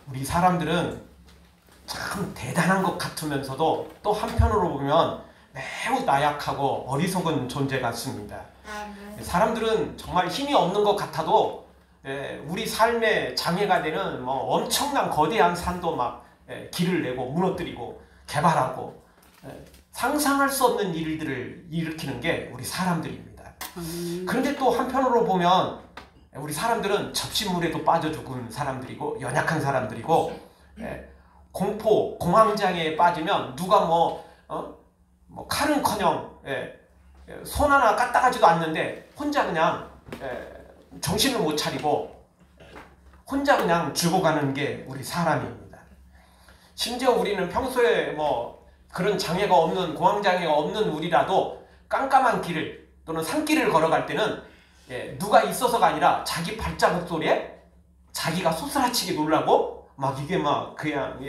우리 사람들은 참 대단한 것 같으면서도 또 한편으로 보면 매우 나약하고 어리석은 존재 같습니다. 사람들은 정말 힘이 없는 것 같아도 우리 삶의 장애가 되는 뭐 엄청난 거대한 산도 막 길을 내고 무너뜨리고 개발하고 상상할 수 없는 일들을 일으키는 게 우리 사람들입니다. 그런데 또 한편으로 보면 우리 사람들은 접시물에도 빠져 죽은 사람들이고 연약한 사람들이고 공포, 공황장애에 빠지면 누가 뭐 칼은커녕 손 하나 까딱하지도 않는데 혼자 그냥 정신을 못 차리고 혼자 그냥 죽어가는 게 우리 사람입니다. 심지어 우리는 평소에 뭐 그런 장애가 없는 공황장애가 없는 우리라도 깜깜한 길을 또는 산길을 걸어갈 때는 누가 있어서가 아니라 자기 발자국 소리에 자기가 소스라치게 놀라고 막 이게 막 그냥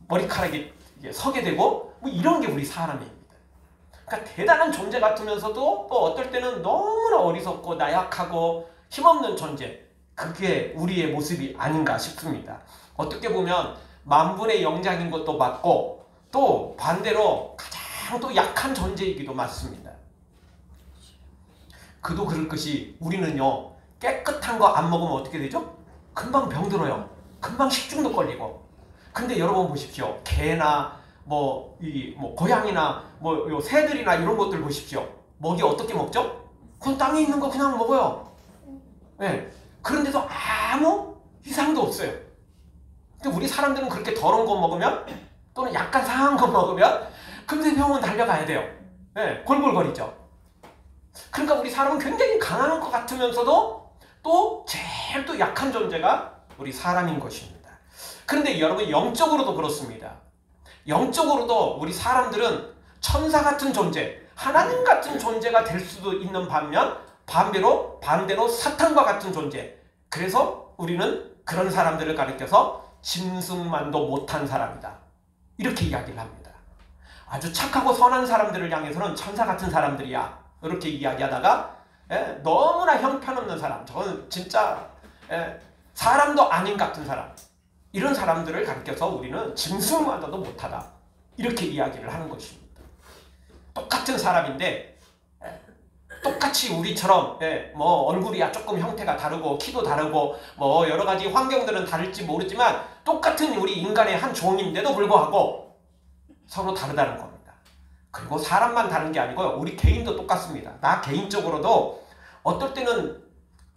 머리카락이 서게 되고 뭐 이런 게 우리 사람입니다. 그러니까 대단한 존재 같으면서도 또 어떨 때는 너무나 어리석고 나약하고 힘없는 존재, 그게 우리의 모습이 아닌가 싶습니다. 어떻게 보면 만분의 영장인 것도 맞고 또 반대로 가장 또 약한 존재이기도 맞습니다. 그도 그럴 것이 우리는요 깨끗한 거 안 먹으면 어떻게 되죠? 금방 병들어요. 금방 식중독 걸리고. 근데 여러분 보십시오. 개나 고양이나 요 새들이나 이런 것들 보십시오. 먹이 어떻게 먹죠? 그냥 땅에 있는 거 그냥 먹어요. 그런데도 아무 이상도 없어요. 근데 우리 사람들은 그렇게 더러운 거 먹으면 또는 약간 상한 거 먹으면 금세 병원 달려가야 돼요. 골골거리죠. 그러니까 우리 사람은 굉장히 강한 것 같으면서도 또 제일 또 약한 존재가 우리 사람인 것입니다. 그런데 여러분 영적으로도 그렇습니다. 영적으로도 우리 사람들은 천사 같은 존재, 하나님 같은 존재가 될 수도 있는 반면 반대로 사탄과 같은 존재. 그래서 우리는 그런 사람들을 가리켜서 짐승만도 못한 사람이다. 이렇게 이야기를 합니다. 아주 착하고 선한 사람들을 향해서는 천사 같은 사람들이야. 이렇게 이야기하다가 너무나 형편없는 사람, 저건 진짜 사람도 아닌 같은 사람, 이런 사람들을 가리켜서 우리는 짐승마저도 못하다. 이렇게 이야기를 하는 것입니다. 똑같은 사람인데 똑같이 우리처럼 얼굴이야 조금 형태가 다르고 키도 다르고 뭐 여러 가지 환경들은 다를지 모르지만 똑같은 우리 인간의 한 종인데도 불구하고 서로 다르다는 겁니다. 그리고 사람만 다른 게 아니고요. 우리 개인도 똑같습니다. 나 개인적으로도 어떨 때는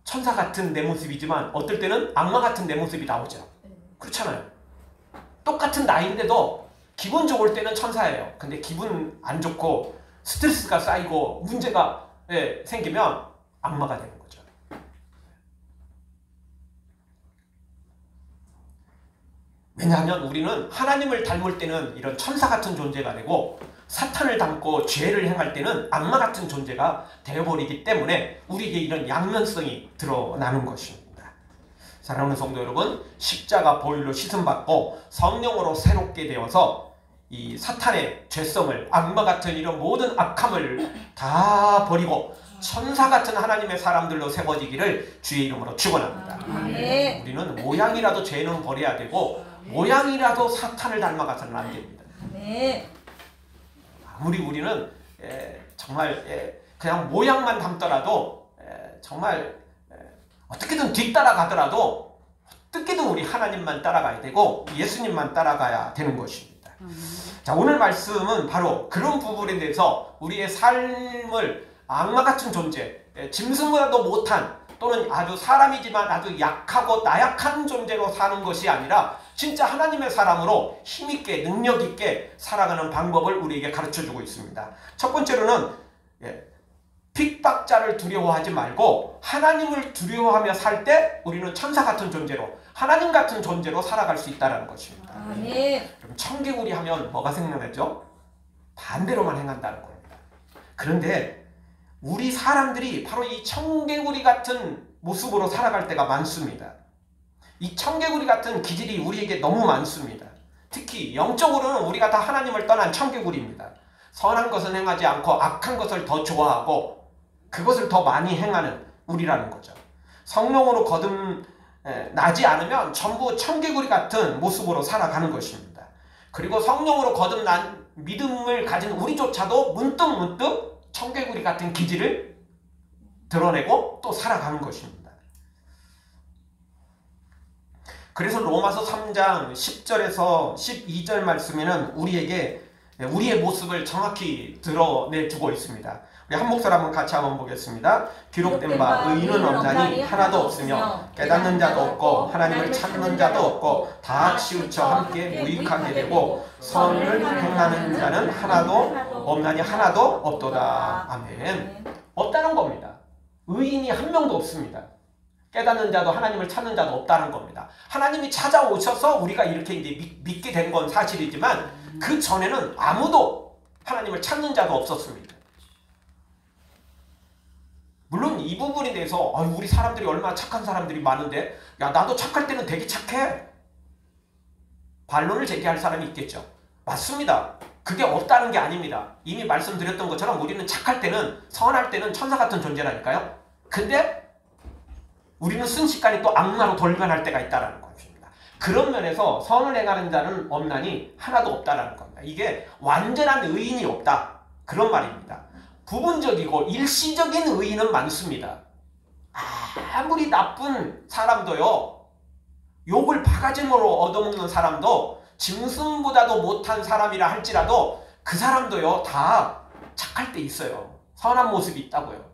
천사 같은 내 모습이지만 어떨 때는 악마 같은 내 모습이 나오죠. 그렇잖아요. 똑같은 나이인데도 기분 좋을 때는 천사예요. 근데 기분 안 좋고 스트레스가 쌓이고 문제가 생기면 악마가 되는 거죠. 왜냐하면 우리는 하나님을 닮을 때는 이런 천사 같은 존재가 되고 사탄을 닮고 죄를 행할 때는 악마 같은 존재가 되어버리기 때문에 우리에게 이런 양면성이 드러나는 것입니다. 사랑하는 성도 여러분, 십자가 보혈로 씻음받고 성령으로 새롭게 되어서 이 사탄의 죄성을, 악마 같은 이런 모든 악함을 다 버리고 천사 같은 하나님의 사람들로 세워지기를 주의 이름으로 축원합니다. 우리는 모양이라도 죄는 버려야 되고 모양이라도 사탄을 닮아가서는 안 됩니다. 아무리 우리는 정말 그냥 모양만 닮더라도 정말 어떻게든 뒤따라가더라도 어떻게든 우리 하나님만 따라가야 되고 예수님만 따라가야 되는 것입니다. 자, 오늘 말씀은 바로 그런 부분에 대해서 우리의 삶을 악마같은 존재, 짐승보다도 못한 또는 아주 사람이지만 아주 약하고 나약한 존재로 사는 것이 아니라 진짜 하나님의 사람으로 힘있게 능력있게 살아가는 방법을 우리에게 가르쳐주고 있습니다. 첫 번째로는 핍박자를 두려워하지 말고 하나님을 두려워하며 살 때 우리는 천사 같은 존재로 하나님 같은 존재로 살아갈 수 있다는 것입니다. 그럼 청개구리 하면 뭐가 생각나죠? 반대로만 행한다는 겁니다. 그런데 우리 사람들이 바로 이 청개구리 같은 모습으로 살아갈 때가 많습니다. 이 청개구리 같은 기질이 우리에게 너무 많습니다. 특히 영적으로는 우리가 다 하나님을 떠난 청개구리입니다. 선한 것은 행하지 않고 악한 것을 더 좋아하고 그것을 더 많이 행하는 우리라는 거죠. 성령으로 나지 않으면 전부 청개구리 같은 모습으로 살아가는 것입니다. 그리고 성령으로 거듭난 믿음을 가진 우리조차도 문득문득 청개구리 같은 기질을 드러내고 또 살아가는 것입니다. 그래서 로마서 3장 10절에서 12절 말씀에는 우리에게 우리의 모습을 정확히 드러내주고 있습니다. 우리 한 목소리 한번 같이 한번 보겠습니다. 기록된 바 의인은 없나니 하나도 없으며 깨닫는 자도 없고 하나님을 찾는 자도 없고 다 치우쳐 함께 무익하게 되고 선을 행하는 자는 하나도 없나니 하나도 없도다. 아멘. 없다는 겁니다. 의인이 한 명도 없습니다. 깨닫는 자도 하나님을 찾는 자도 없다는 겁니다. 하나님이 찾아오셔서 우리가 이렇게 이제 믿게 된 건 사실이지만 그 전에는 아무도 하나님을 찾는 자도 없었습니다. 물론 이 부분에 대해서 우리 사람들이 얼마나 착한 사람들이 많은데 야 나도 착할 때는 되게 착해. 반론을 제기할 사람이 있겠죠. 맞습니다. 그게 없다는 게 아닙니다. 이미 말씀드렸던 것처럼 우리는 착할 때는 선할 때는 천사 같은 존재라니까요. 근데 우리는 순식간에 또 악마로 돌변할 때가 있다는 것입니다. 그런 면에서 선을 행하는 자는 없나니 하나도 없다는 겁니다. 이게 완전한 의인이 없다. 그런 말입니다. 부분적이고 일시적인 의인은 많습니다. 아무리 나쁜 사람도요. 욕을 바가지로 얻어먹는 사람도 짐승보다도 못한 사람이라 할지라도 그 사람도요. 다 착할 때 있어요. 선한 모습이 있다고요.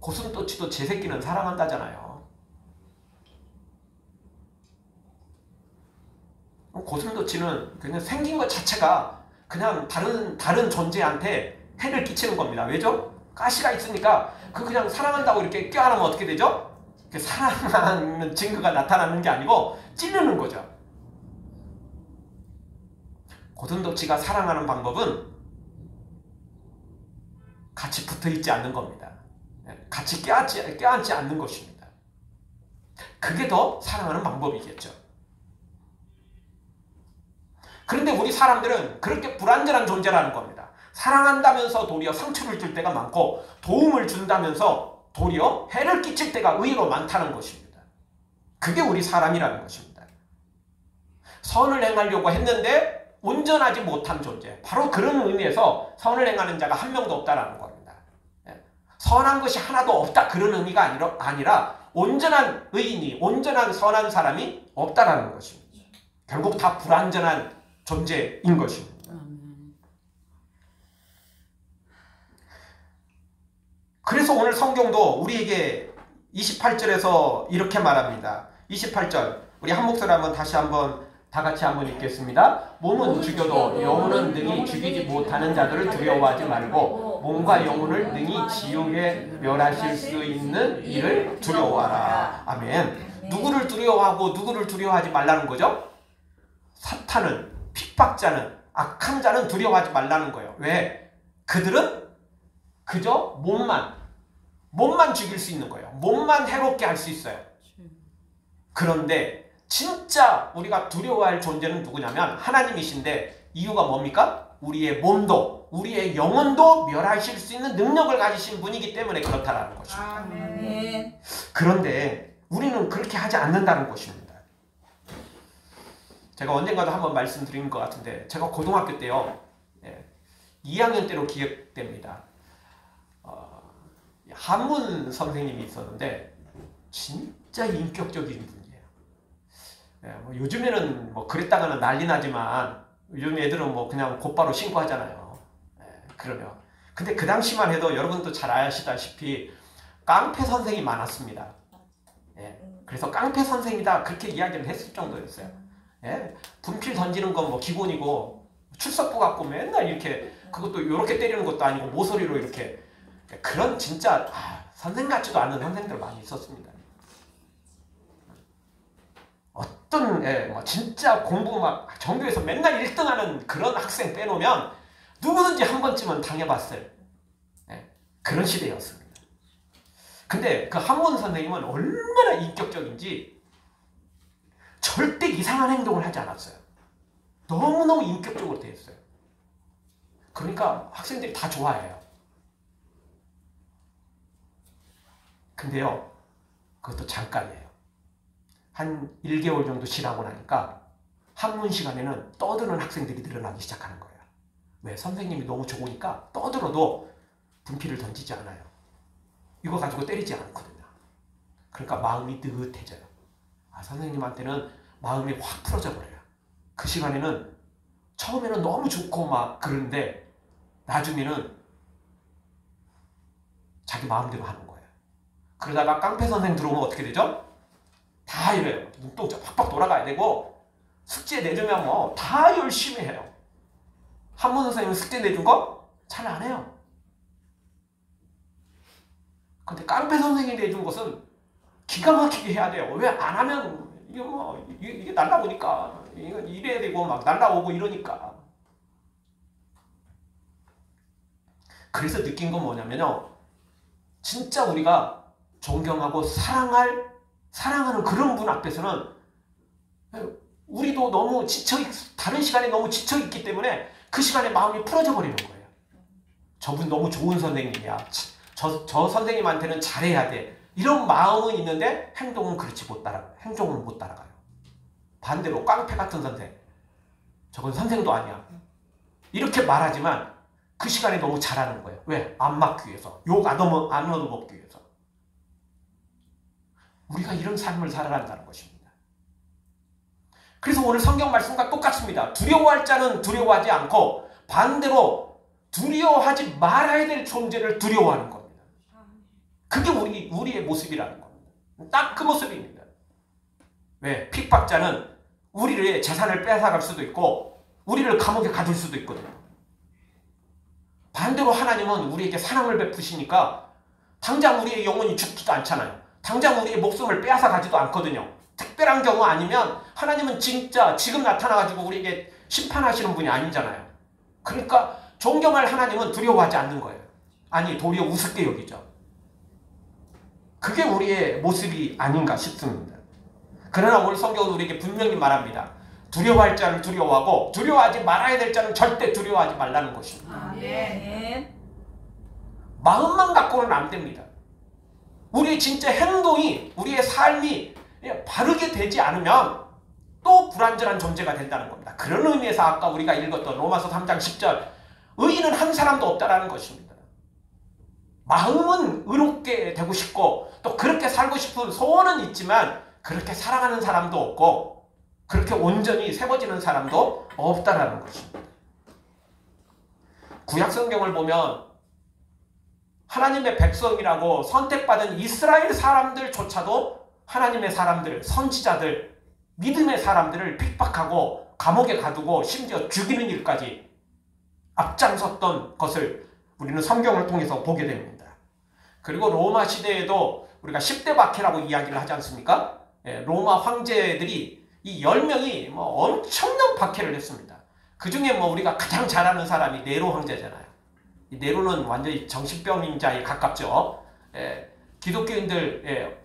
고슴도치도 제 새끼는 사랑한다잖아요. 고슴도치는 그냥 생긴 것 자체가 그냥 다른 존재한테 해를 끼치는 겁니다. 왜죠? 가시가 있으니까 그냥 사랑한다고 이렇게 껴안으면 어떻게 되죠? 사랑하는 증거가 나타나는 게 아니고 찌르는 거죠. 고슴도치가 사랑하는 방법은 같이 붙어있지 않는 겁니다. 같이 껴안지 않는 것입니다. 그게 더 사랑하는 방법이겠죠. 그런데 우리 사람들은 그렇게 불완전한 존재라는 겁니다. 사랑한다면서 도리어 상처를 줄 때가 많고 도움을 준다면서 도리어 해를 끼칠 때가 의외로 많다는 것입니다. 그게 우리 사람이라는 것입니다. 선을 행하려고 했는데 온전하지 못한 존재. 바로 그런 의미에서 선을 행하는 자가 한 명도 없다는 겁니다. 선한 것이 하나도 없다 그런 의미가 아니라 온전한 의인이 온전한 선한 사람이 없다라는 것입니다. 결국 다 불완전한 존재인 것입니다. 그래서 오늘 성경도 우리에게 28절에서 이렇게 말합니다. 28절 우리 한 목소리 한번 다시 한번 다 같이 한번 읽겠습니다. 몸은 죽여도 영혼은 능히 죽이지 못하는 자들을 두려워하지 말고 몸과 영혼을 능히 지옥에 멸하실 수 있는 이를 두려워하라. 아멘. 누구를 두려워하고 누구를 두려워하지 말라는 거죠? 사탄은, 핍박자는, 악한 자는 두려워하지 말라는 거예요. 왜? 그들은 그저 몸만 죽일 수 있는 거예요. 몸만 해롭게 할 수 있어요. 그런데 진짜 우리가 두려워할 존재는 누구냐면 하나님이신데 이유가 뭡니까? 우리의 몸도 우리의 영혼도 멸하실 수 있는 능력을 가지신 분이기 때문에 그렇다라는 것입니다. 아멘. 그런데 우리는 그렇게 하지 않는다는 것입니다. 제가 언젠가도 한번 말씀드린 것 같은데 제가 고등학교 때요. 2학년 때로 기억됩니다. 한문 선생님이 있었는데 진짜 인격적인 분이에요. 요즘에는 그랬다가는 난리 나지만 요즘 애들은 그냥 곧바로 신고하잖아요. 그러면 근데 그 당시만 해도 여러분도 잘 아시다시피 깡패 선생이 많았습니다. 그래서 깡패 선생이다 그렇게 이야기를 했을 정도였어요. 분필 던지는 건 기본이고 출석부 갖고 맨날 이렇게 그것도 이렇게 때리는 것도 아니고 모서리로 이렇게 그런 진짜 선생 같지도 않은 선생들 많이 있었습니다. 어떤 진짜 공부 막 전교에서 맨날 1등하는 그런 학생 빼놓으면 누구든지 한 번쯤은 당해봤어요. 그런 시대였습니다. 근데 그 한문 선생님은 얼마나 인격적인지 절대 이상한 행동을 하지 않았어요. 너무너무 인격적으로 되어 있어요. 그러니까 학생들이 다 좋아해요. 근데요, 그것도 잠깐이에요. 한 1개월 정도 지나고 나니까 학문 시간에는 떠드는 학생들이 늘어나기 시작하는 거예요. 왜? 선생님이 너무 좋으니까 떠들어도 분필을 던지지 않아요. 이거 가지고 때리지 않거든요. 그러니까 마음이 느긋해져요. 아, 선생님한테는 마음이 확 풀어져 버려요. 그 시간에는 처음에는 너무 좋고 막 그런데 나중에는 자기 마음대로 하는 거예요. 그러다가 깡패 선생 들어오면 어떻게 되죠? 다 이래요. 눈동자 팍팍 돌아가야 되고 숙제 내주면 뭐 다 열심히 해요. 한문 선생님은 숙제 내준 거 잘 안 해요. 근데 깡패 선생이 내준 것은 기가 막히게 해야 돼요. 왜 안 하면 이게 날라오니까 이건 이래야 되고 막 날라오고 이러니까. 그래서 느낀 건 뭐냐면요. 진짜 우리가 존경하고 사랑하는 그런 분 앞에서는 우리도 너무 다른 시간에 너무 지쳐있기 때문에 그 시간에 마음이 풀어져 버리는 거예요. 저분 너무 좋은 선생님이야. 저 선생님한테는 잘해야 돼. 이런 마음은 있는데 행동은 행동은 못 따라가요. 반대로 깡패 같은 선생. 저건 선생도 아니야. 이렇게 말하지만 그 시간에 너무 잘하는 거예요. 왜? 안 맞기 위해서. 욕 안 얻어먹기 위해서. 우리가 이런 삶을 살아야 한다는 것입니다. 그래서 오늘 성경 말씀과 똑같습니다. 두려워할 자는 두려워하지 않고 반대로 두려워하지 말아야 될 존재를 두려워하는 겁니다. 그게 우리의 모습이라는 겁니다. 딱 그 모습입니다. 왜? 핍박자는 우리의 재산을 뺏어갈 수도 있고 우리를 감옥에 가둘 수도 있거든요. 반대로 하나님은 우리에게 사랑을 베푸시니까 당장 우리의 영혼이 죽지도 않잖아요. 당장 우리의 목숨을 빼앗아 가지도 않거든요. 특별한 경우 아니면 하나님은 진짜 지금 나타나가지고 우리에게 심판하시는 분이 아니잖아요. 그러니까 존경할 하나님은 두려워하지 않는 거예요. 아니 도리어 우습게 여기죠. 그게 우리의 모습이 아닌가 싶습니다. 그러나 오늘 성경은 우리에게 분명히 말합니다. 두려워할 자를 두려워하고 두려워하지 말아야 될 자는 절대 두려워하지 말라는 것입니다. 아멘. 마음만 갖고는 안 됩니다. 우리의 진짜 행동이 우리의 삶이 바르게 되지 않으면 또 불완전한 존재가 된다는 겁니다. 그런 의미에서 아까 우리가 읽었던 로마서 3장 10절 의인은 한 사람도 없다라는 것입니다. 마음은 의롭게 되고 싶고 또 그렇게 살고 싶은 소원은 있지만 그렇게 살아가는 사람도 없고 그렇게 온전히 세워지는 사람도 없다라는 것입니다. 구약 성경을 보면 하나님의 백성이라고 선택받은 이스라엘 사람들조차도 하나님의 사람들, 선지자들, 믿음의 사람들을 핍박하고 감옥에 가두고 심지어 죽이는 일까지 앞장섰던 것을 우리는 성경을 통해서 보게 됩니다. 그리고 로마 시대에도 우리가 10대 박해라고 이야기를 하지 않습니까? 로마 황제들이 이 10명이 뭐 엄청난 박해를 했습니다. 그 중에 뭐 우리가 가장 잘 아는 사람이 네로 황제잖아요. 이 네로는 완전히 정신병자에 가깝죠. 기독교인들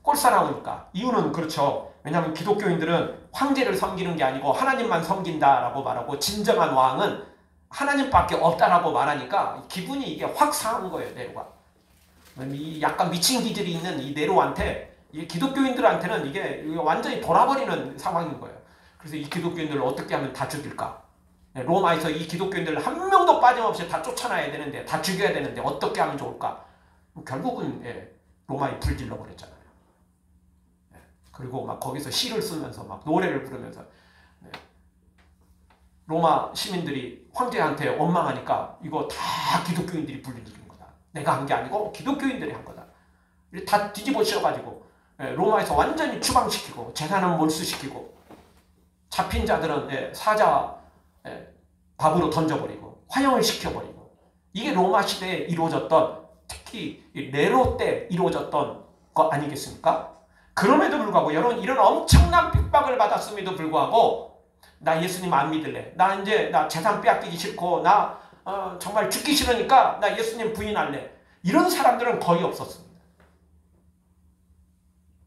꼴사나오니까. 이유는 그렇죠. 왜냐하면 기독교인들은 황제를 섬기는 게 아니고 하나님만 섬긴다라고 말하고 진정한 왕은 하나님밖에 없다라고 말하니까 기분이 이게 확 상한 거예요. 네로가. 이 약간 미친 기질이 있는 이 네로한테 이 기독교인들한테는 이게 완전히 돌아버리는 상황인 거예요. 그래서 이 기독교인들을 어떻게 하면 다 죽일까? 로마에서 이 기독교인들을 한 명도 빠짐없이 다 쫓아놔야 되는데 다 죽여야 되는데 어떻게 하면 좋을까? 결국은 로마에 불질러 버렸잖아요. 그리고 막 거기서 시를 쓰면서 막 노래를 부르면서 로마 시민들이 황제한테 원망하니까 이거 다 기독교인들이 불질른 거다. 내가 한 게 아니고 기독교인들이 한 거다. 다 뒤집어 씌워가지고 로마에서 완전히 추방시키고 재산은 몰수시키고 잡힌 자들은 사자 밥으로 던져버리고 화형을 시켜버리고 이게 로마 시대에 이루어졌던 특히 네로 때 이루어졌던 거 아니겠습니까? 그럼에도 불구하고 여러분 이런 엄청난 핍박을 받았음에도 불구하고 나 예수님 안 믿을래. 나 재산 빼앗기기 싫고 나 정말 죽기 싫으니까 나 예수님 부인할래. 이런 사람들은 거의 없었습니다.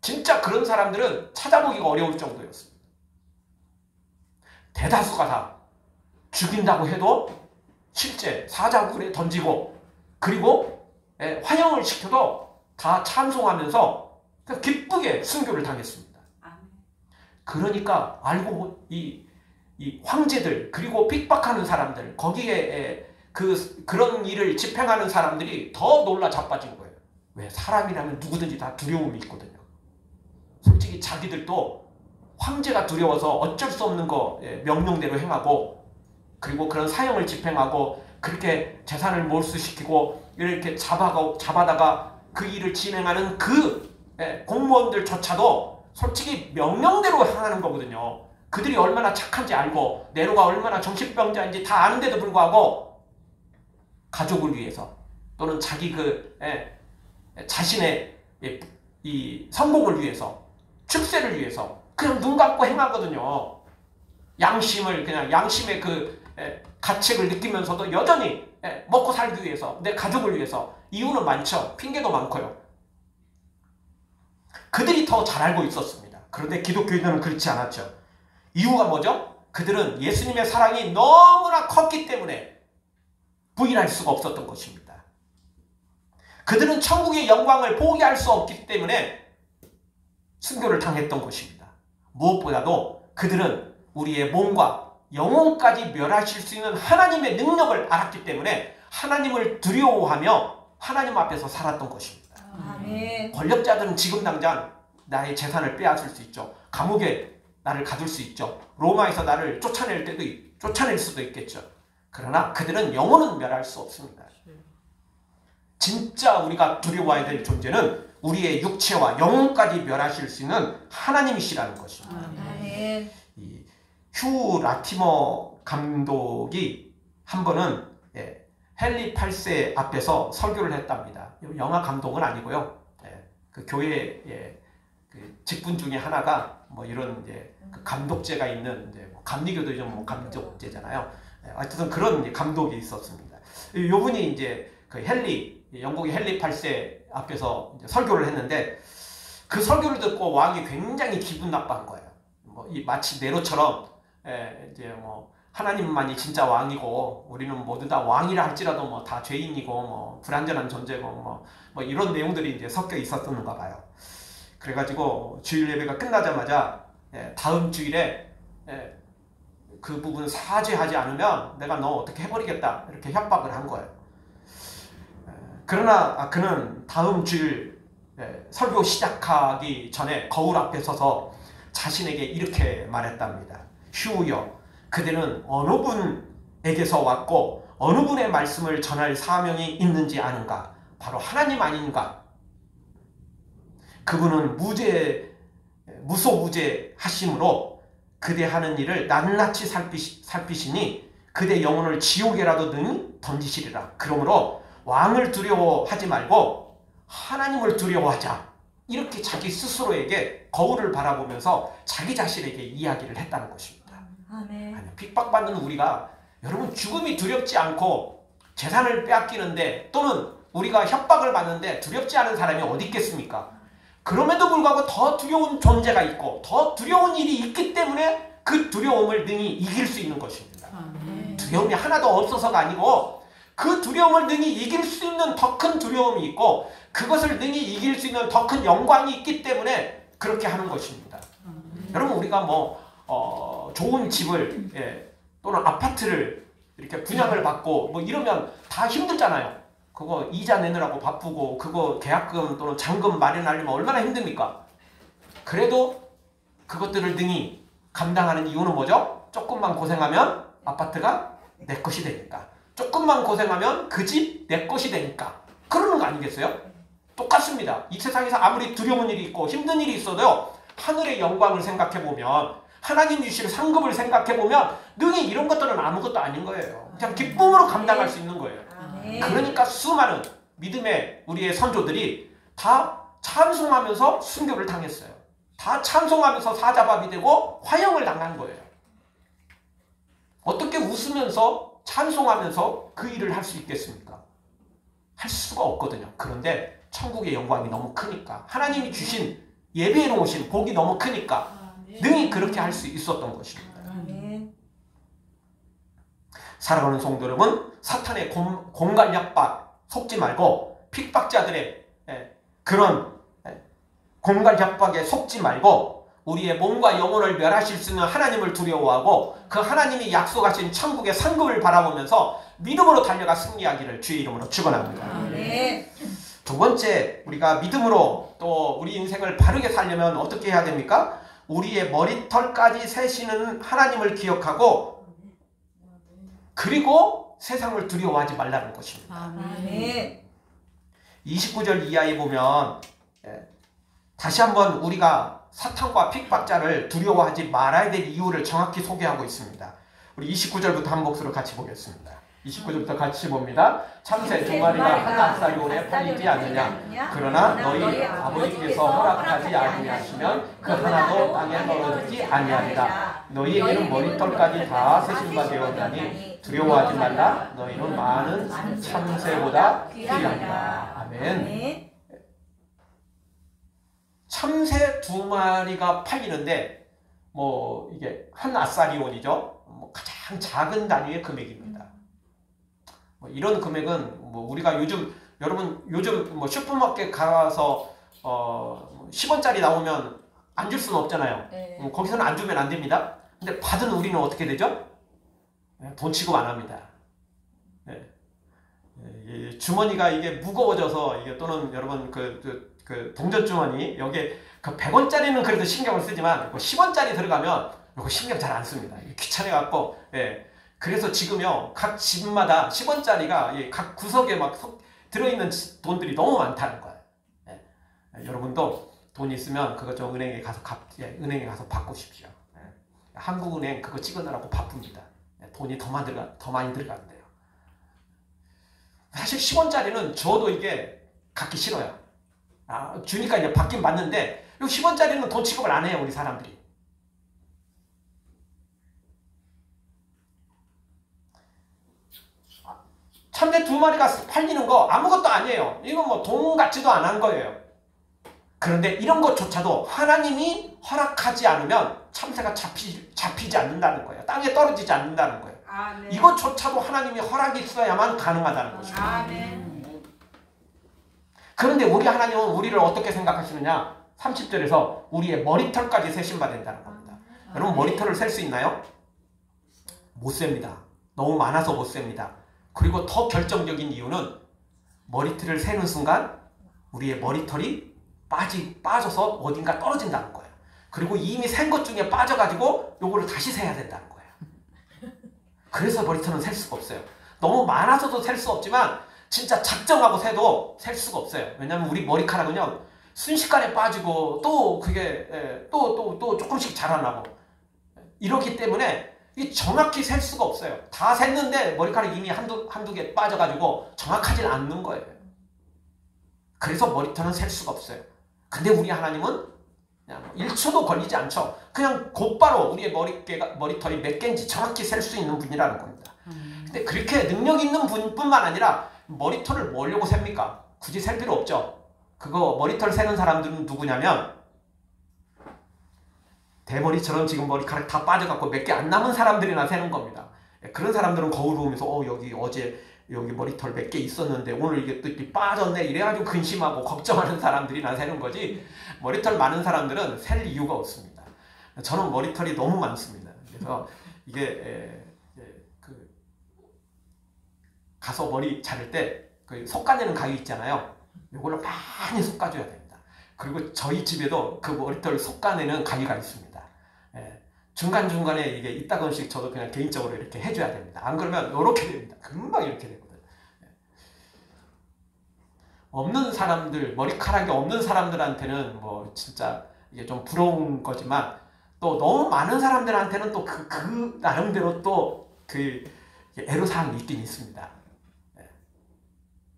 진짜 그런 사람들은 찾아보기가 어려울 정도였습니다. 대다수가 다 죽인다고 해도 실제 사자굴에 던지고 그리고 환영을 시켜도 다 찬송하면서 기쁘게 순교를 당했습니다. 그러니까 알고 이 황제들 그리고 핍박하는 사람들 거기에 그런 일을 집행하는 사람들이 더 놀라 자빠진 거예요. 왜? 사람이라면 누구든지 다 두려움이 있거든요. 솔직히 자기들도 황제가 두려워서 어쩔 수 없는 거 명령대로 행하고 그리고 그런 사형을 집행하고 그렇게 재산을 몰수시키고 이렇게 잡아다가 그 일을 진행하는 그 공무원들조차도 솔직히 명령대로 행하는 거거든요. 그들이 얼마나 착한지 알고 네로가 얼마나 정신병자인지 다 아는데도 불구하고 가족을 위해서 또는 자기 자신의 이 성공을 위해서 출세를 위해서 그냥 눈 감고 행하거든요. 양심의 가책을 느끼면서도 여전히 먹고 살기 위해서 내 가족을 위해서 이유는 많죠. 핑계도 많고요. 그들이 더 잘 알고 있었습니다. 그런데 기독교인들은 그렇지 않았죠. 이유가 뭐죠? 그들은 예수님의 사랑이 너무나 컸기 때문에 부인할 수가 없었던 것입니다. 그들은 천국의 영광을 포기할 수 없기 때문에 순교를 당했던 것입니다. 무엇보다도 그들은 우리의 몸과 영혼까지 멸하실 수 있는 하나님의 능력을 알았기 때문에 하나님을 두려워하며 하나님 앞에서 살았던 것입니다. 아멘. 권력자들은 지금 당장 나의 재산을 빼앗을 수 있죠. 감옥에 나를 가둘 수 있죠. 로마에서 나를 쫓아낼 수도 있겠죠. 그러나 그들은 영혼은 멸할 수 없습니다. 진짜 우리가 두려워해야 될 존재는 우리의 육체와 영혼까지 멸하실 수 있는 하나님이시라는 것입니다. 아멘. 휴 라티머 감독이 한 번은 헨리 8세 앞에서 설교를 했답니다. 영화 감독은 아니고요. 그 교회 그 직분 중에 하나가 뭐 이런 그 감독제가 있는 뭐 감리교도 좀 감독제잖아요. 어쨌든 그런 감독이 있었습니다. 요분이 이제 그 영국의 헨리 8세 앞에서 이제 설교를 했는데 그 설교를 듣고 왕이 굉장히 기분 나빠한 거예요. 뭐 마치 네로처럼 이제 뭐 하나님만이 진짜 왕이고 우리는 모두 다 왕이라 할지라도 뭐 다 죄인이고 뭐 불완전한 존재고 뭐 이런 내용들이 이제 섞여 있었던가 봐요. 그래가지고 주일 예배가 끝나자마자 다음 주일에 그 부분 사죄하지 않으면 내가 너 어떻게 해버리겠다 이렇게 협박을 한 거예요. 그러나 그는 다음 주일 설교 시작하기 전에 거울 앞에 서서 자신에게 이렇게 말했답니다. 휴여, 그대는 어느 분에게서 왔고 어느 분의 말씀을 전할 사명이 있는지 아는가? 바로 하나님 아닌가? 그분은 무소무제 하심으로 그대 하는 일을 낱낱이 살피시니 그대 영혼을 지옥에라도 능히 던지시리라. 그러므로 왕을 두려워하지 말고 하나님을 두려워하자. 이렇게 자기 스스로에게 거울을 바라보면서 자기 자신에게 이야기를 했다는 것입니다. 아멘. 아니, 핍박받는 우리가 여러분 죽음이 두렵지 않고 재산을 빼앗기는데 또는 우리가 협박을 받는데 두렵지 않은 사람이 어디 있겠습니까? 그럼에도 불구하고 더 두려운 존재가 있고 더 두려운 일이 있기 때문에 그 두려움을 능히 이길 수 있는 것입니다. 두려움이 하나도 없어서가 아니고 그 두려움을 능히 이길 수 있는 더 큰 두려움이 있고 그것을 능히 이길 수 있는 더 큰 영광이 있기 때문에 그렇게 하는 것입니다. 여러분 우리가 뭐 좋은 집을 또는 아파트를 이렇게 분양을 받고 뭐 이러면 다 힘들잖아요. 그거 이자 내느라고 바쁘고 그거 계약금 또는 잔금 마련하려면 얼마나 힘듭니까? 그래도 그것들을 능히 감당하는 이유는 뭐죠? 조금만 고생하면 아파트가 내 것이 되니까. 조금만 고생하면 그 집 내 것이 되니까. 그러는 거 아니겠어요? 똑같습니다. 이 세상에서 아무리 두려운 일이 있고 힘든 일이 있어도요. 하늘의 영광을 생각해보면 하나님 주실 상급을 생각해보면 능히 이런 것들은 아무것도 아닌 거예요. 그냥 기쁨으로 감당할 수 있는 거예요. 그러니까 수많은 믿음의 우리의 선조들이 다 찬송하면서 순교를 당했어요. 다 찬송하면서 사자밥이 되고 화형을 당한 거예요. 어떻게 웃으면서 찬송하면서 그 일을 할 수 있겠습니까? 할 수가 없거든요. 그런데 천국의 영광이 너무 크니까 하나님이 주신 예배해 놓으신 복이 너무 크니까 능히 그렇게 할 수 있었던 것입니다. 사랑하는 성도 여러분, 사탄의 공갈 협박 속지 말고 핍박자들의 그런 공갈 협박에 속지 말고 우리의 몸과 영혼을 멸하실 수 있는 하나님을 두려워하고 그 하나님이 약속하신 천국의 상급을 바라보면서 믿음으로 달려가 승리하기를 주의 이름으로 축원합니다. 아멘. 두 번째, 우리가 믿음으로 또 우리 인생을 바르게 살려면 어떻게 해야 됩니까? 우리의 머리털까지 세시는 하나님을 기억하고 그리고 세상을 두려워하지 말라는 것입니다. 아멘. 29절 이하에 보면 다시 한번 우리가 사탄과 핍박자를 두려워하지 말아야 될 이유를 정확히 소개하고 있습니다. 우리 29절부터 한 목소리로 같이 보겠습니다. 29절부터 같이 봅니다. 참새 두 마리가 한 앞살이 오래 팔리지 않느냐. 그러나 너희 아버지께서 허락하지 아니하시면 그 하나도 땅에 떨어지지 아니하리라. 너희에게는 머리털까지 다 세신 바 되었나니 두려워하지 말라. 너희는 많은 참새보다 귀하니라. 아멘. 참새 두 마리가 팔리는데 뭐 이게 한 아사리온이죠. 뭐 가장 작은 단위의 금액입니다. 뭐 이런 금액은 뭐 우리가 여러분 요즘 뭐 슈퍼마켓 가서 10원짜리 나오면 안 줄 수는 없잖아요. 네. 거기서는 안 주면 안 됩니다. 근데 받은 우리는 어떻게 되죠? 돈 취급 안 합니다. 주머니가 이게 무거워져서 이게 또는 여러분 그 동전 주머니 여기에 그 100원짜리는 그래도 신경을 쓰지만 10원짜리 들어가면 이거 신경 잘 안 씁니다. 귀찮아 갖고 그래서 지금요 각 집마다 10원짜리가 각 구석에 막 들어있는 돈들이 너무 많다는 거예요. 여러분도 돈 있으면 그거 좀 은행에 가서 바꾸십시오. 한국은행 그거 찍어내라고 바쁩니다. 돈이 더 많이 들어간대요. 사실 10원짜리는 저도 이게 갖기 싫어요. 주니까 이제 받긴 받는데, 이 10원짜리는 돈 취급을 안 해요, 우리 사람들이. 참새 두 마리가 팔리는 거 아무것도 아니에요. 이건 뭐 돈 같지도 않은 거예요. 그런데 이런 것조차도 하나님이 허락하지 않으면 참새가 잡히지 않는다는 거예요. 땅에 떨어지지 않는다는 거예요. 아멘. 이것조차도 하나님이 허락이 있어야만 가능하다는 것입니다. 아멘. 그런데 우리 하나님은 우리를 어떻게 생각하시느냐? 30절에서 우리의 머리털까지 세신 바 된다는 겁니다. 여러분 머리털을 셀 수 있나요? 못 셉니다. 너무 많아서 못 셉니다. 그리고 더 결정적인 이유는 머리털을 세는 순간 우리의 머리털이 빠져서 어딘가 떨어진다는 거예요. 그리고 이미 센 것 중에 빠져가지고 요거를 다시 세야 된다는 거예요. 그래서 머리털은 셀 수가 없어요. 너무 많아서도 셀 수 없지만 진짜 작정하고 세도 셀 수가 없어요. 왜냐하면 우리 머리카락은요 순식간에 빠지고 또 그게 또 조금씩 자라나고 이렇기 때문에 이 정확히 셀 수가 없어요. 다 샜는데 머리카락이 이미 한두 개 빠져가지고 정확하진 않는 거예요. 그래서 머리털은 셀 수가 없어요. 근데 우리 하나님은 그냥 1초도 걸리지 않죠. 그냥 곧바로 우리의 머리털이 몇 개인지 정확히 셀 수 있는 분이라는 겁니다. 근데 그렇게 능력 있는 분뿐만 아니라 머리털을 뭐려고 셉니까? 굳이 셀 필요 없죠. 그거 머리털 세는 사람들은 누구냐면 대머리처럼 지금 머리카락 다 빠져갖고 몇 개 안 남은 사람들이나 세는 겁니다. 그런 사람들은 거울 보면서 여기 어제 여기 머리털 몇 개 있었는데 오늘 이게 또 이렇게 빠졌네 이래가지고 근심하고 걱정하는 사람들이나 세는 거지 머리털 많은 사람들은 셀 이유가 없습니다. 저는 머리털이 너무 많습니다. 그래서 이게 가서 머리 자를 때 그 솎아내는 가위 있잖아요. 이걸로 많이 솎아줘야 됩니다. 그리고 저희 집에도 그 머리털 솎아내는 가위가 있습니다. 중간중간에 이게 이따금씩 저도 그냥 개인적으로 이렇게 해줘야 됩니다. 안 그러면 이렇게 됩니다. 금방 이렇게 되거든요. 없는 사람들, 머리카락이 없는 사람들한테는 뭐 진짜 이게 좀 부러운 거지만 또 너무 많은 사람들한테는 또 그 나름대로 또 그 애로사항이 있긴 있습니다.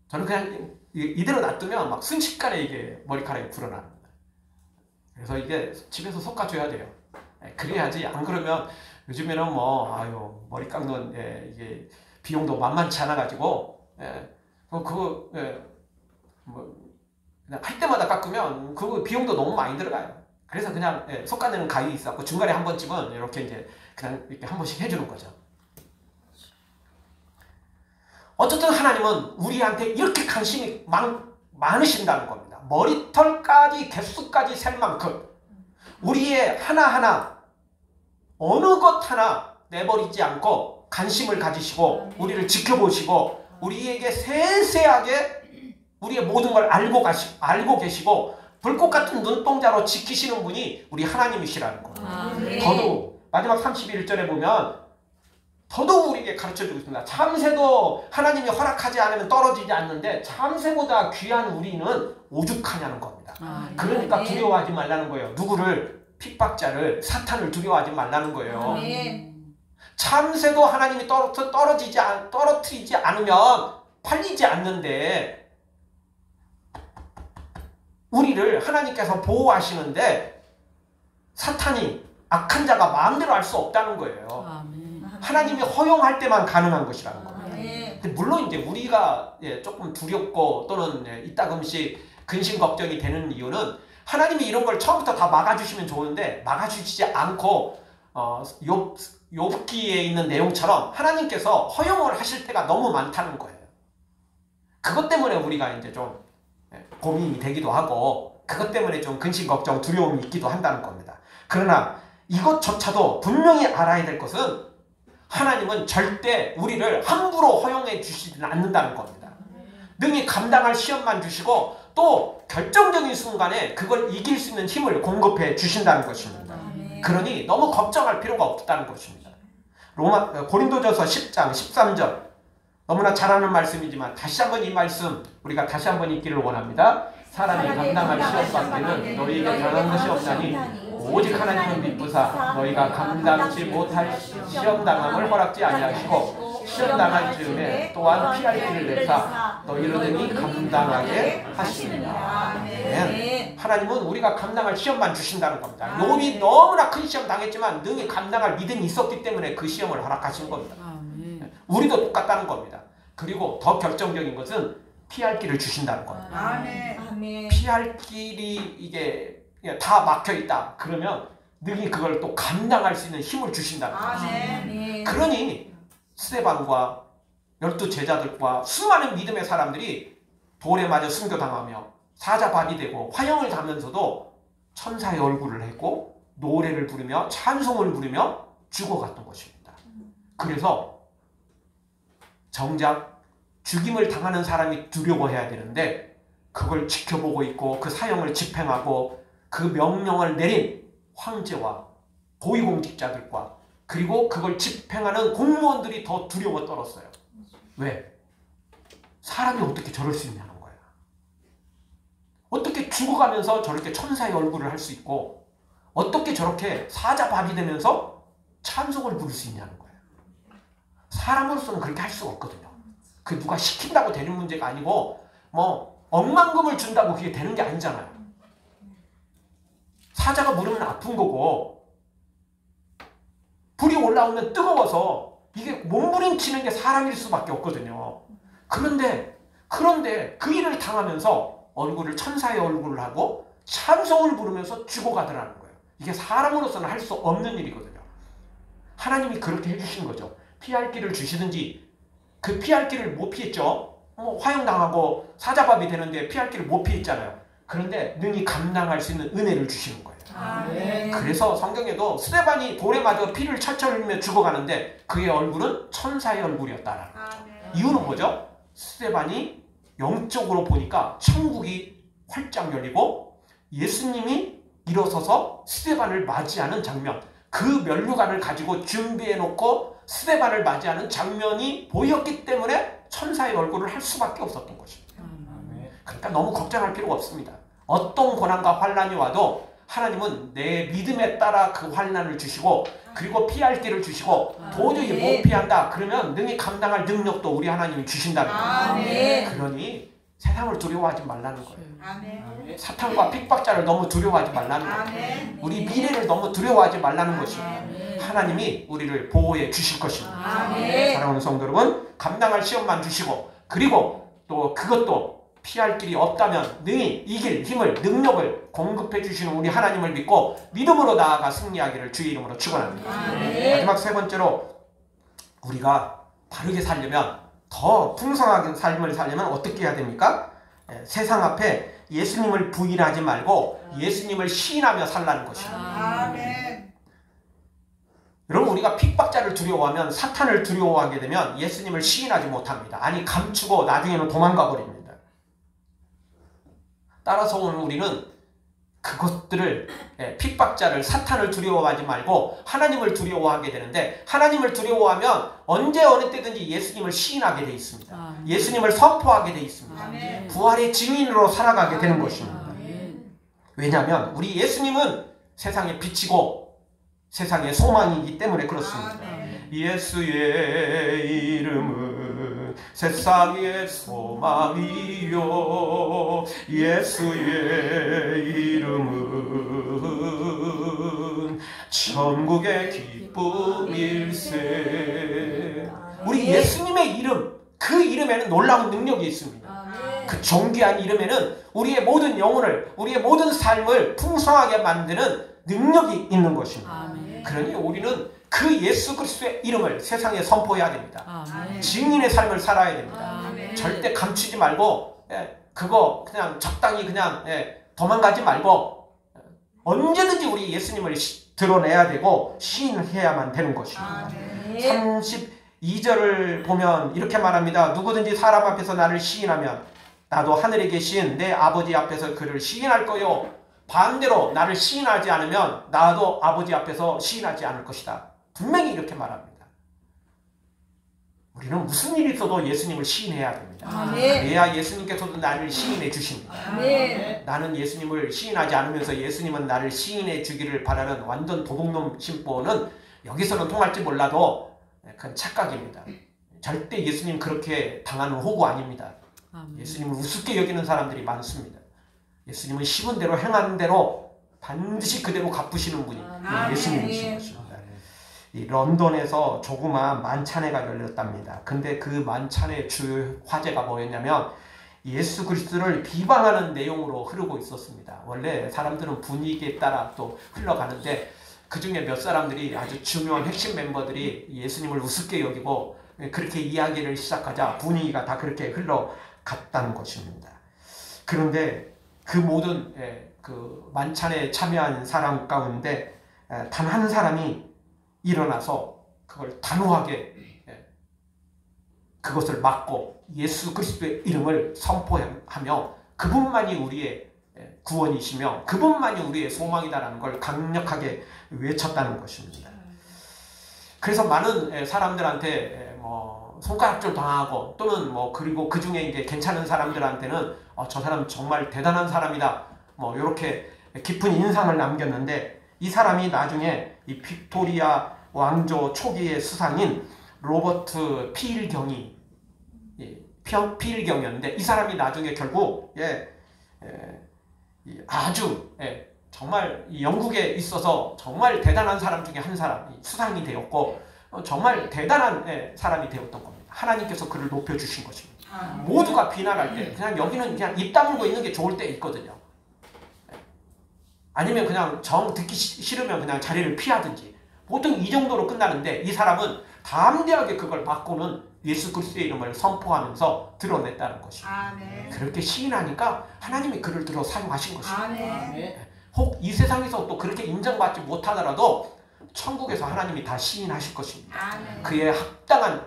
저는 그냥 이대로 놔두면 막 순식간에 이게 머리카락이 불어납니다. 그래서 이게 집에서 솎아줘야 돼요. 그래야지 안 그러면 요즘에는 뭐 머리 깎는 이게 비용도 만만치 않아 가지고 그거 뭐 그냥 할 때마다 깎으면 그 비용도 너무 많이 들어가요. 그래서 그냥 솎아내는 가위 있었고 중간에 한 번쯤은 이렇게 이제 그냥 이렇게 한 번씩 해주는 거죠. 어쨌든 하나님은 우리한테 이렇게 관심이 많으신다는 겁니다. 머리털까지 개수까지 셀 만큼 우리의 하나하나 어느 것 하나 내버리지 않고 관심을 가지시고 우리를 지켜보시고 우리에게 세세하게 우리의 모든 걸 알고 계시고 불꽃 같은 눈동자로 지키시는 분이 우리 하나님이시라는 거예요. 더더욱 마지막 31절에 보면 더더욱 우리에게 가르쳐주고 있습니다. 참새도 하나님이 허락하지 않으면 떨어지지 않는데 참새보다 귀한 우리는 오죽하냐는 겁니다. 그러니까 두려워하지 말라는 거예요. 누구를? 핍박자를, 사탄을 두려워하지 말라는 거예요. 참새도 하나님이 떨어뜨리지 않으면 팔리지 않는데 우리를 하나님께서 보호하시는데 사탄이 악한 자가 마음대로 할 수 없다는 거예요. 하나님이 허용할 때만 가능한 것이라는 겁니다. 근데 물론 이제 우리가 조금 두렵고 또는 이따금씩 근심 걱정이 되는 이유는 하나님이 이런 걸 처음부터 다 막아주시면 좋은데 막아주시지 않고 욥기에 있는 내용처럼 하나님께서 허용을 하실 때가 너무 많다는 거예요. 그것 때문에 우리가 이제 좀 고민이 되기도 하고 그것 때문에 좀 근심 걱정 두려움이 있기도 한다는 겁니다. 그러나 이것조차도 분명히 알아야 될 것은 하나님은 절대 우리를 함부로 허용해 주시지는 않는다는 겁니다. 능히 감당할 시험만 주시고 또 결정적인 순간에 그걸 이길 수 있는 힘을 공급해 주신다는 것입니다. 그러니 너무 걱정할 필요가 없다는 것입니다. 고린도전서 10장 13절 너무나 잘 아는 말씀이지만 다시 한번 이 말씀 우리가 다시 한번 읽기를 원합니다. 사람이 감당할 시험 밖에는 너희에게 변한 것이 없나니 오직 하나님은 미쁘사 너희가 감당치 못할 시험당함을 허락지 아니하시고 시험당할 즈음에 또한 피할 길을 내사 너희를 능히 감당하게 하십니다. 하나님은 우리가 감당할 시험만 주신다는 겁니다. 욥이 너무나 큰 시험 당했지만 능히 감당할 믿음이 있었기 때문에 그 시험을 허락하신 겁니다. 우리도 똑같다는 겁니다. 그리고 더 결정적인 것은 피할 길을 주신다는 겁니다. 피할 길이 이게 다 막혀있다. 그러면 능히 그걸 또 감당할 수 있는 힘을 주신다는 겁니다. 그러니 스데반과 12 제자들과 수많은 믿음의 사람들이 돌에 맞아 순교당하며 사자밥이 되고 화형을 당하면서도 천사의 얼굴을 했고 노래를 부르며 찬송을 부르며 죽어갔던 것입니다. 그래서 정작 죽임을 당하는 사람이 두려워해야 되는데 그걸 지켜보고 있고 그 사형을 집행하고 그 명령을 내린 황제와 고위공직자들과 그리고 그걸 집행하는 공무원들이 더 두려워 떨었어요. 왜? 사람이 어떻게 저럴 수 있냐는 거야. 어떻게 죽어가면서 저렇게 천사의 얼굴을 할 수 있고 어떻게 저렇게 사자밥이 되면서 찬송을 부를 수 있냐는 거예요. 사람으로서는 그렇게 할 수가 없거든요. 그 누가 시킨다고 되는 문제가 아니고 뭐 억만금을 준다고 그게 되는 게 아니잖아요. 사자가 물으면 아픈 거고 불이 올라오면 뜨거워서 이게 몸부림치는 게 사람일 수밖에 없거든요. 그런데 그 일을 당하면서 천사의 얼굴을 하고 찬송을 부르면서 죽어가더라는 거예요. 이게 사람으로서는 할 수 없는 일이거든요. 하나님이 그렇게 해주신 거죠. 피할 길을 주시든지 그 피할 길을 못 피했죠. 화형당하고 사자밥이 되는데 피할 길을 못 피했잖아요. 그런데 능히 감당할 수 있는 은혜를 주시는 거예요. 그래서 성경에도 스데반이 돌에 맞아 피를 철철 흘리며 죽어가는데 그의 얼굴은 천사의 얼굴이었다라는 거죠. 이유는 뭐죠? 스데반이 영적으로 보니까 천국이 활짝 열리고 예수님이 일어서서 스데반을 맞이하는 장면, 그 면류관을 가지고 준비해놓고 스데반을 맞이하는 장면이 보였기 때문에 천사의 얼굴을 할 수밖에 없었던 것입니다. 그러니까 너무 걱정할 필요가 없습니다. 어떤 고난과 환난이 와도 하나님은 내 믿음에 따라 그 환난을 주시고 그리고 피할 길을 주시고 도저히 못 피한다 그러면 능히 감당할 능력도 우리 하나님이 주신다는 거예요. 그러니 세상을 두려워하지 말라는 거예요. 사탄과 핍박자를 너무 두려워하지 말라는 거예요. 우리 미래를 너무 두려워하지 말라는 것입니다. 하나님이 우리를 보호해 주실 것입니다. 사랑하는 성도 여러분, 감당할 시험만 주시고 그리고 또 그것도 피할 길이 없다면 능히 이길 힘을 능력을 공급해 주시는 우리 하나님을 믿고 믿음으로 나아가 승리하기를 주의 이름으로 축원합니다. 마지막 세 번째로 우리가 바르게 살려면 더 풍성하게 삶을 살려면 어떻게 해야 됩니까? 세상 앞에 예수님을 부인하지 말고 예수님을 시인하며 살라는 것입니다. 아멘. 여러분, 우리가 핍박자를 두려워하면, 사탄을 두려워하게 되면 예수님을 시인하지 못합니다. 아니, 감추고 나중에는 도망가 버립니다. 따라서 오늘 우리는 그것들을, 핍박자를, 사탄을 두려워하지 말고 하나님을 두려워하게 되는데, 하나님을 두려워하면 언제 어느 때든지 예수님을 시인하게 돼 있습니다. 예수님을 선포하게 돼 있습니다. 아멘. 부활의 증인으로 살아가게 되는 것입니다. 아멘. 왜냐하면 우리 예수님은 세상의 빛이고 세상의 소망이기 때문에 그렇습니다. 아멘. 예수의 이름은 세상의 소망이요, 예수의 이름은 천국의 기쁨일세. 우리 예수님의 이름, 그 이름에는 놀라운 능력이 있습니다. 그 존귀한 이름에는 우리의 모든 영혼을, 우리의 모든 삶을 풍성하게 만드는 능력이 있는 것입니다. 그러니 우리는 그 예수 그리스도의 이름을 세상에 선포해야 됩니다. 증인의 삶을 살아야 됩니다. 절대 감추지 말고, 그거 그냥 적당히 그냥 도망가지 말고 언제든지 우리 예수님을 드러내야 되고 시인해야만 되는 것입니다. 32절을 보면 이렇게 말합니다. 누구든지 사람 앞에서 나를 시인하면 나도 하늘에 계신 내 아버지 앞에서 그를 시인할 거요, 반대로 나를 시인하지 않으면 나도 아버지 앞에서 시인하지 않을 것이다. 분명히 이렇게 말합니다. 우리는 무슨 일이 있어도 예수님을 시인해야 됩니다. 그래야 예수님께서도 나를 시인해 주십니다. 나는 예수님을 시인하지 않으면서 예수님은 나를 시인해 주기를 바라는 완전 도둑놈 심보는 여기서는 통할지 몰라도 그건 착각입니다. 절대 예수님 그렇게 당하는 호구 아닙니다. 예수님을 우습게 여기는 사람들이 많습니다. 예수님은 심은 대로 행하는 대로 반드시 그대로 갚으시는 분이 예수님이신 것입니다. 이 런던에서 조그마한 만찬회가 열렸답니다. 근데 그 만찬의 주 화제가 뭐였냐면 예수 그리스도를 비방하는 내용으로 흐르고 있었습니다. 원래 사람들은 분위기에 따라 또 흘러가는데 그 중에 몇 사람들이, 아주 중요한 핵심 멤버들이 예수님을 우습게 여기고 그렇게 이야기를 시작하자 분위기가 다 그렇게 흘러갔다는 것입니다. 그런데 그 모든 그 만찬에 참여한 사람 가운데 단 한 사람이 일어나서 그걸 단호하게 그것을 막고 예수 그리스도의 이름을 선포하며 그분만이 우리의 구원이시며 그분만이 우리의 소망이다라는 걸 강력하게 외쳤다는 것입니다. 그래서 많은 사람들한테 뭐 손가락질 당하고 또는 뭐 그리고 그 중에 이제 괜찮은 사람들한테는 저 사람 정말 대단한 사람이다, 뭐 이렇게 깊은 인상을 남겼는데, 이 사람이 나중에 이 빅토리아 왕조 초기의 수상인 로버트 필경이었는데 이 사람이 나중에 결국 아주 정말 영국에 있어서 정말 대단한 사람 중에 한 사람이 수상이 되었고 정말 대단한 사람이 되었던 겁니다. 하나님께서 그를 높여주신 것입니다. 모두가 비난할 때 그냥 여기는 그냥 입 다물고 있는 게 좋을 때 있거든요. 아니면 그냥 정 듣기 싫으면 그냥 자리를 피하든지, 보통 이 정도로 끝나는데 이 사람은 담대하게 그걸 바꾸는 예수 그리스도의 이름을 선포하면서 드러냈다는 것입니다. 그렇게 시인하니까 하나님이 그를 들어 사용하신 것입니다. 혹 이 세상에서 또 그렇게 인정받지 못하더라도 천국에서 하나님이 다 시인하실 것입니다. 그의 합당한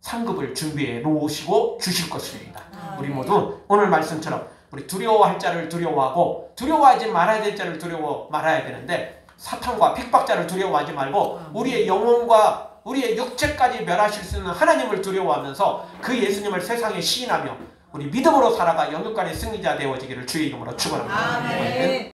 상급을 준비해 놓으시고 주실 것입니다. 우리 모두 오늘 말씀처럼 우리 두려워할 자를 두려워하고 두려워하지 말아야 될 자를 두려워 말아야 되는데, 사탄과 핍박자를 두려워하지 말고 우리의 영혼과 우리의 육체까지 멸하실 수 있는 하나님을 두려워하면서 그 예수님을 세상에 시인하며 우리 믿음으로 살아가 영육간의 승리자 되어지기를 주의 이름으로 축원합니다.